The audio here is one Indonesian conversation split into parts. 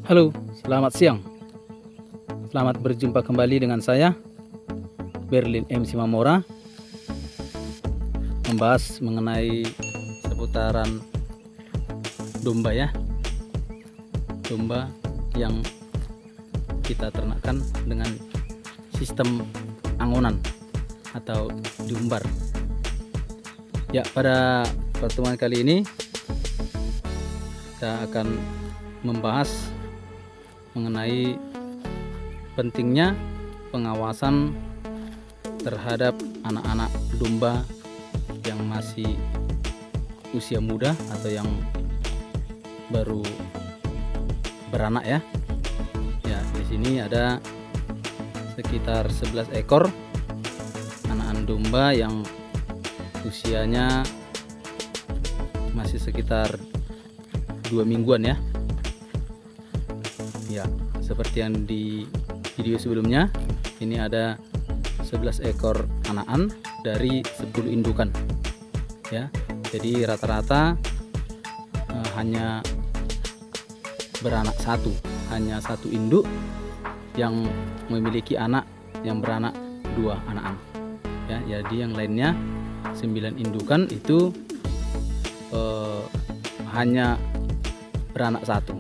Halo, selamat siang. Selamat berjumpa kembali dengan saya, Berlin M. Simamora, membahas mengenai seputaran domba ya. Domba yang kita ternakkan dengan sistem angonan atau diumbar. Ya, pada pertemuan kali ini kita akan membahas mengenai pentingnya pengawasan terhadap anak-anak domba yang masih usia muda atau yang baru beranak ya. Ya, di sini ada sekitar 11 ekor anak-anak domba yang usianya masih sekitar 2 mingguan ya. Ya, seperti yang di video sebelumnya, ini ada 11 ekor anakan dari 10 indukan. Ya, jadi rata-rata hanya beranak hanya satu induk yang memiliki anak yang beranak 2 anakan. Ya, jadi yang lainnya 9 indukan itu hanya beranak 1.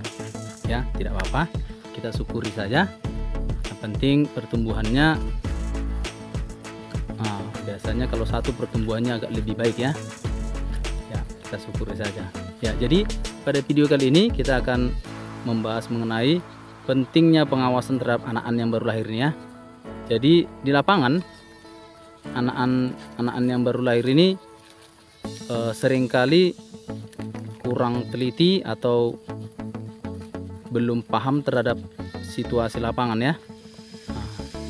Ya, tidak apa-apa, kita syukuri saja. Yang penting pertumbuhannya, biasanya kalau satu pertumbuhannya agak lebih baik ya. Ya, kita syukuri saja. Ya, jadi pada video kali ini kita akan membahas mengenai pentingnya pengawasan terhadap anakan yang baru lahir ini ya. Jadi di lapangan anakan yang baru lahir ini seringkali kurang teliti atau belum paham terhadap situasi lapangan ya.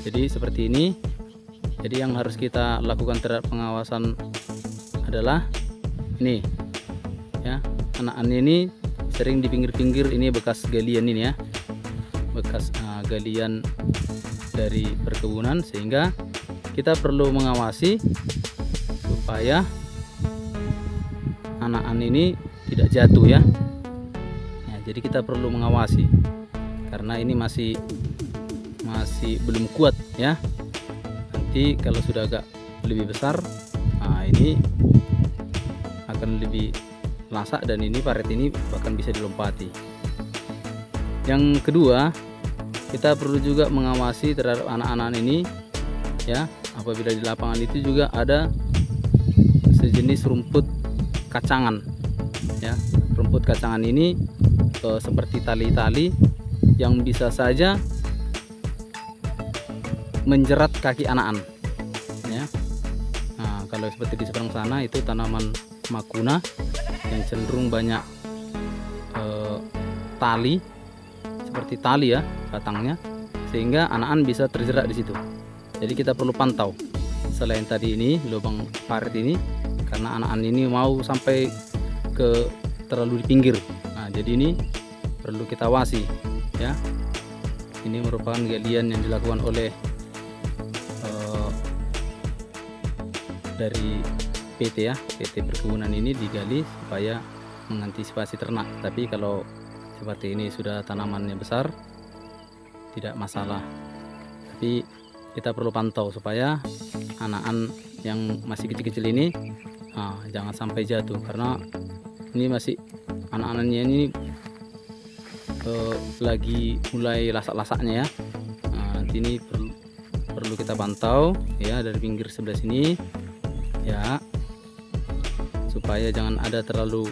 Jadi seperti ini. Jadi yang harus kita lakukan terhadap pengawasan adalah ini ya, anakan ini sering di pinggir-pinggir ini bekas galian ini ya, bekas galian dari perkebunan, sehingga kita perlu mengawasi supaya anakan ini tidak jatuh ya. Jadi kita perlu mengawasi karena ini masih belum kuat ya. Nanti kalau sudah agak lebih besar, ini akan lebih lasak dan ini paret ini bahkan bisa dilompati. Yang kedua, kita perlu juga mengawasi terhadap anak-anak ini ya. Apabila di lapangan itu juga ada sejenis rumput kacangan ya. Rumput kacangan ini seperti tali-tali yang bisa saja menjerat kaki anakan ya. Nah, kalau seperti di seberang sana itu tanaman makuna yang cenderung banyak tali, seperti tali ya batangnya, sehingga anakan bisa terjerat di situ. Jadi kita perlu pantau. Selain tadi ini lubang parit ini, karena anakan ini mau sampai ke terlalu di pinggir. Nah, jadi ini perlu kita awasi ya. Ini merupakan galian yang dilakukan oleh dari PT ya, PT perkebunan ini digali supaya mengantisipasi ternak. Tapi kalau seperti ini sudah tanamannya besar, tidak masalah. Tapi kita perlu pantau supaya anakan yang masih kecil-kecil ini jangan sampai jatuh, karena ini masih anak-anaknya ini lagi mulai lasak-lasaknya ya. Nanti ini perlu kita pantau ya dari pinggir sebelah sini ya, supaya jangan ada terlalu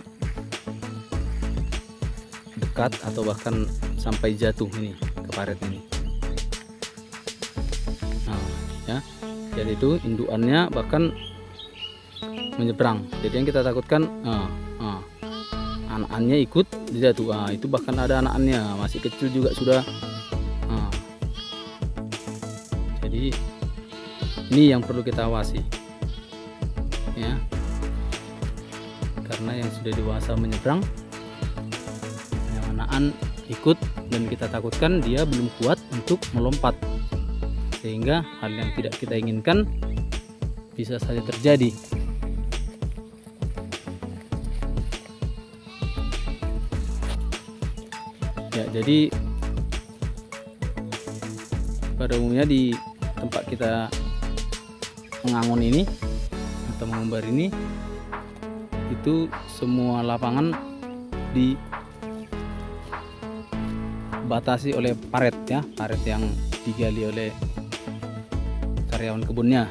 dekat atau bahkan sampai jatuh ini ke paret ini. Nah ya, jadi itu indukannya bahkan menyeberang. Jadi yang kita takutkan anakannya ikut jatuh. Itu bahkan ada anakannya masih kecil juga sudah. Jadi ini yang perlu kita awasi ya, karena yang sudah dewasa menyeberang, yang anakan ikut, dan kita takutkan dia belum kuat untuk melompat, sehingga hal yang tidak kita inginkan bisa saja terjadi. Ya, jadi pada umumnya di tempat kita mengangon ini atau mengumbar ini, itu semua lapangan dibatasi oleh paret ya, paret yang digali oleh karyawan kebunnya.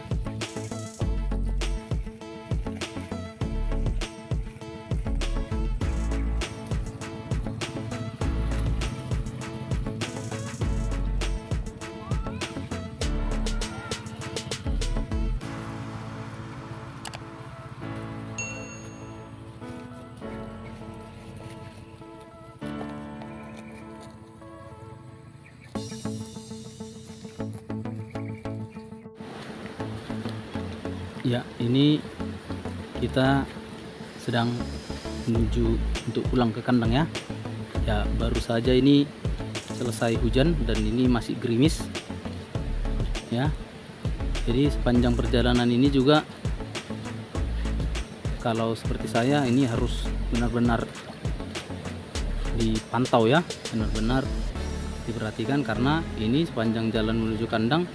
Ya, ini kita sedang menuju untuk pulang ke kandang ya. Ya, baru saja ini selesai hujan dan ini masih gerimis ya. Jadi sepanjang perjalanan ini juga kalau seperti saya ini harus benar-benar dipantau ya, benar-benar diperhatikan, karena ini sepanjang jalan menuju kandang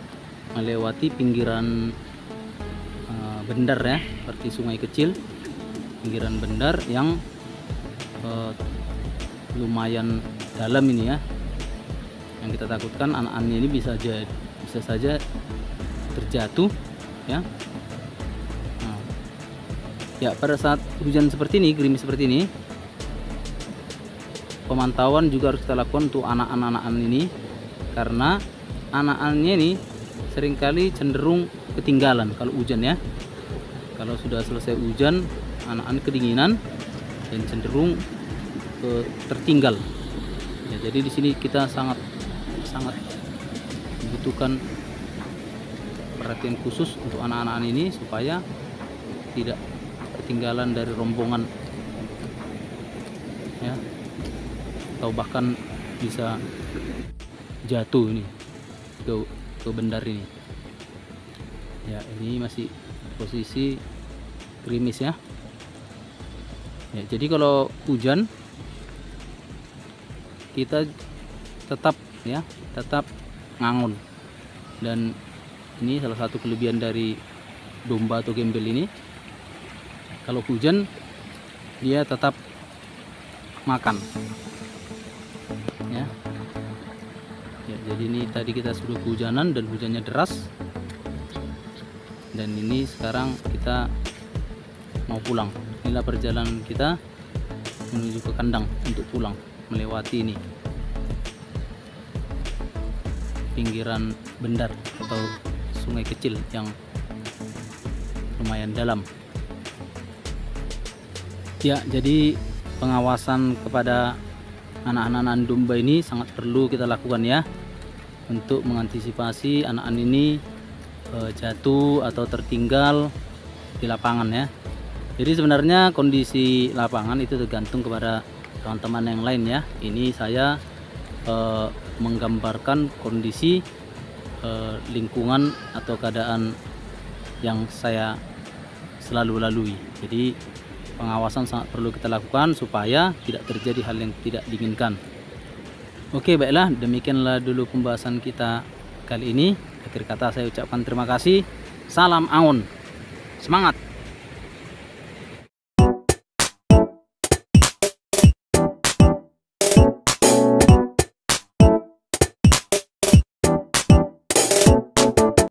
melewati pinggiran bendar ya, seperti sungai kecil, pinggiran bendar yang lumayan dalam ini ya. Yang kita takutkan anak-anaknya ini bisa saja terjatuh ya. Ya, pada saat hujan seperti ini, gerimis seperti ini, pemantauan juga harus kita lakukan untuk anak-anak ini, karena anak-anaknya ini seringkali cenderung ketinggalan kalau hujan ya. Kalau sudah selesai hujan, anak-anak kedinginan dan cenderung tertinggal. Ya, jadi di sini kita sangat membutuhkan perhatian khusus untuk anak-anak ini supaya tidak ketinggalan dari rombongan ya, atau bahkan bisa jatuh ini ke bendar ini. Ya, ini masih posisi gerimis ya. Ya, jadi kalau hujan kita tetap ngangon, dan ini salah satu kelebihan dari domba atau gembel ini. Kalau hujan dia tetap makan ya. Ya, jadi ini tadi kita sudah kehujanan dan hujannya deras, dan ini sekarang kita mau pulang. Inilah perjalanan kita menuju ke kandang untuk pulang, melewati ini pinggiran bendar atau sungai kecil yang lumayan dalam. Ya, jadi pengawasan kepada anak-anak domba ini sangat perlu kita lakukan ya, untuk mengantisipasi anak-anak ini jatuh atau tertinggal di lapangan ya. Jadi sebenarnya kondisi lapangan itu tergantung kepada teman-teman yang lain ya. Ini saya menggambarkan kondisi lingkungan atau keadaan yang saya selalu lalui. Jadi pengawasan sangat perlu kita lakukan supaya tidak terjadi hal yang tidak diinginkan. Oke, baiklah, demikianlah dulu pembahasan kita kali ini. Akhir kata saya ucapkan terima kasih. Salam Aon. Semangat.